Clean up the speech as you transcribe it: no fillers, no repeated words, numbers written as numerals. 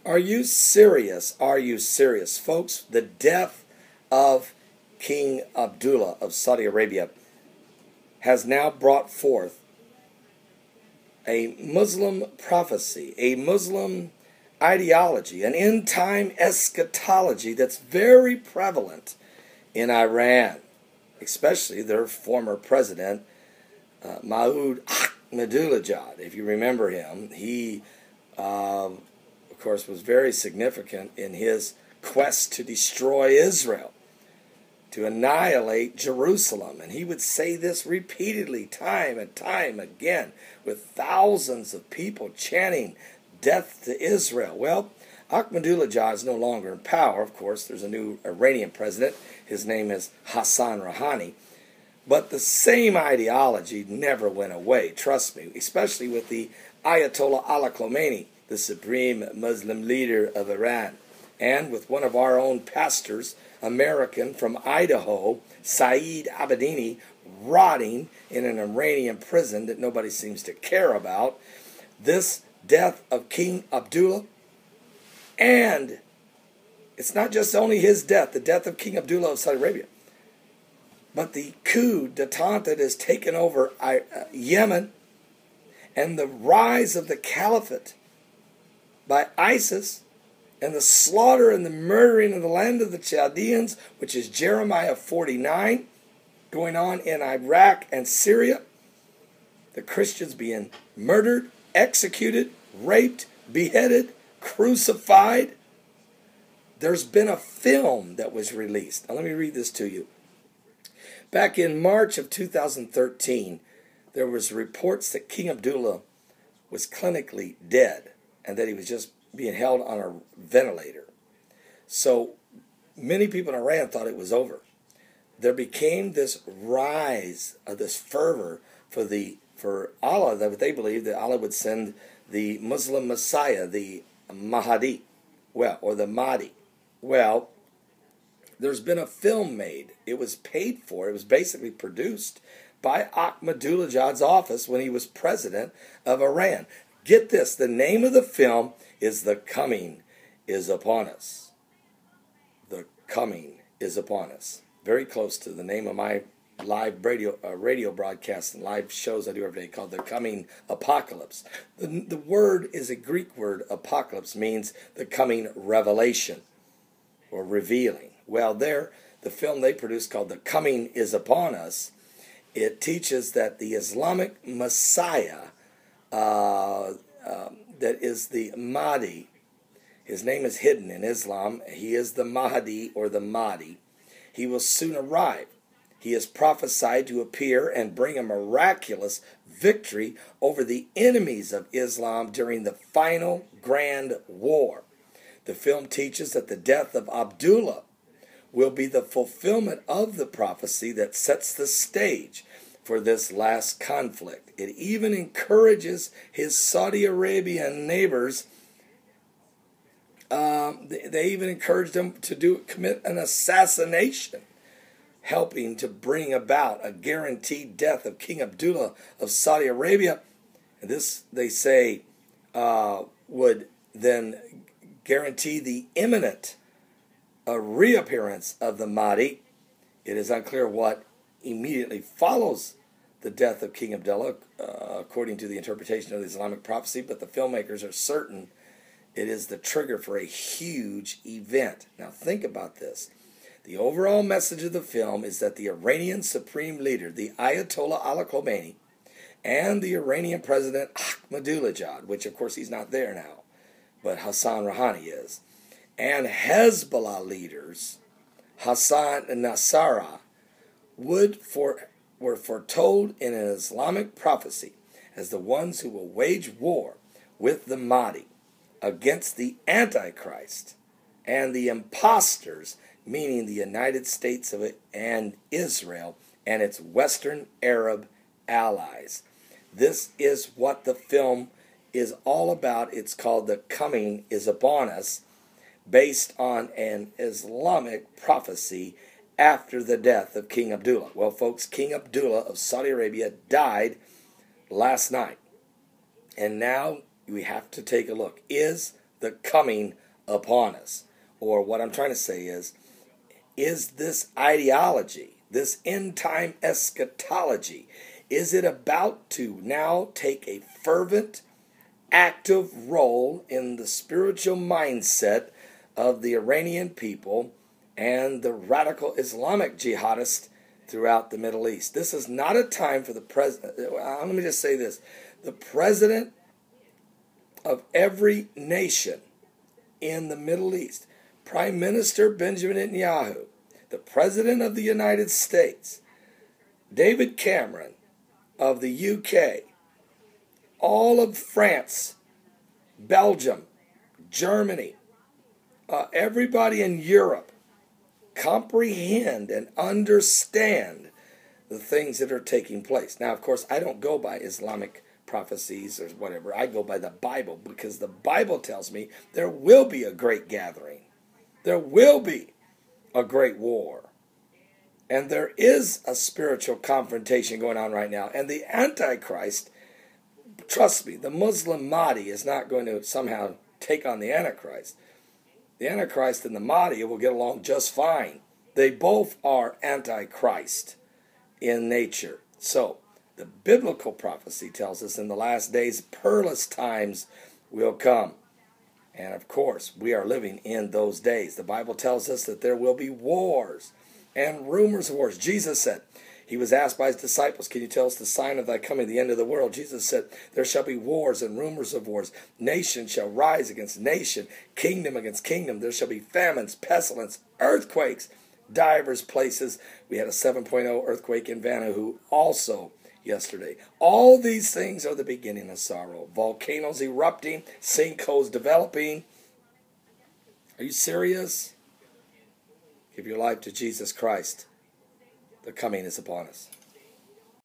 Are you serious? Are you serious? Folks, the death of King Abdullah of Saudi Arabia has now brought forth a Muslim prophecy, a Muslim ideology, an end-time eschatology that's very prevalent in Iran, especially their former president, Mahdi. If you remember him, he, of course, was very significant in his quest to destroy Israel, to annihilate Jerusalem. And he would say this repeatedly, time and time again, with thousands of people chanting, "Death to Israel." Well, Ahmadinejad is no longer in power. Of course, there's a new Iranian president. His name is Hassan Rouhani. But the same ideology never went away, trust me, especially with the Ayatollah Ali Khamenei, the supreme Muslim leader of Iran, and with one of our own pastors, American from Idaho, Saeed Abedini, rotting in an Iranian prison that nobody seems to care about. This death of King Abdullah, and it's not just only his death, the death of King Abdullah of Saudi Arabia, but the coup d'etat that has taken over Yemen, and the rise of the caliphate by ISIS, and the slaughter and the murdering of the land of the Chaldeans, which is Jeremiah 49, going on in Iraq and Syria. The Christians being murdered, executed, raped, beheaded, crucified. There's been a film that was released. Now let me read this to you. Back in March of 2013, there was reports that King Abdullah was clinically dead and that he was just being held on a ventilator. So many people in Iran thought it was over. There became this rise of this fervor for Allah, that they believed that Allah would send the Muslim Messiah, the Mahdi, or the Mahdi. Well, there's been a film made. It was paid for. It was basically produced by Ahmadinejad's office when he was president of Iran. Get this, the name of the film is The Coming is Upon Us. The Coming is Upon Us. Very close to the name of my live radio broadcasts and live shows I do every day called The Coming Apocalypse. The word is a Greek word. Apocalypse means the coming revelation or revealing. Well, the film they produced called The Coming is Upon Us, it teaches that the Islamic Messiah, that is the Mahdi, his name is hidden in Islam, he is the Mahdi or the Mahdi, he will soon arrive. He is prophesied to appear and bring a miraculous victory over the enemies of Islam during the final grand war. The film teaches that the death of Abdullah will be the fulfillment of the prophecy that sets the stage for this last conflict. It even encourages his Saudi Arabian neighbors. They even encouraged them to commit an assassination, helping to bring about a guaranteed death of King Abdullah of Saudi Arabia. And this, they say, would then guarantee the imminent reappearance of the Mahdi. It is unclear what immediately follows the death of King Abdullah, according to the interpretation of the Islamic prophecy, but the filmmakers are certain it is the trigger for a huge event. Now think about this. The overall message of the film is that the Iranian supreme leader, the Ayatollah Ali Khamenei, and the Iranian president Ahmadinejad, which of course he's not there now, but Hassan Rouhani is, and Hezbollah leaders, Hassan Nasrallah, were foretold in an Islamic prophecy as the ones who will wage war with the Mahdi against the Antichrist and the imposters, meaning the United States and Israel and its Western Arab allies. This is what the film is all about. It's called The Coming is Upon Us, based on an Islamic prophecy after the death of King Abdullah. Well, folks, King Abdullah of Saudi Arabia died last night. And now we have to take a look. Is the coming upon us. Or what I'm trying to say is this ideology, this end-time eschatology, is it about to now take a fervent, active role in the spiritual mindset of the Iranian people and the radical Islamic jihadists throughout the Middle East? This is not a time for the president. Let me just say this. The president of every nation in the Middle East, Prime Minister Benjamin Netanyahu, the President of the United States, David Cameron of the UK, all of France, Belgium, Germany, everybody in Europe comprehend and understand the things that are taking place. Now, of course, I don't go by Islamic prophecies or whatever. I go by the Bible, because the Bible tells me there will be a great gathering. There will be a great war. And there is a spiritual confrontation going on right now. And the Antichrist, trust me, the Muslim Mahdi is not going to somehow take on the Antichrist. The Antichrist and the Mahdi will get along just fine. They both are Antichrist in nature. So, the biblical prophecy tells us in the last days, perilous times will come. And of course, we are living in those days. The Bible tells us that there will be wars and rumors of wars. Jesus said, he was asked by his disciples, can you tell us the sign of thy coming, the end of the world? Jesus said, there shall be wars and rumors of wars. Nation shall rise against nation, kingdom against kingdom. There shall be famines, pestilence, earthquakes, divers places. We had a 7.0 earthquake in Vanuatu also yesterday. All these things are the beginning of sorrow. Volcanoes erupting, sinkholes developing. Are you serious? Give your life to Jesus Christ. The coming is upon us.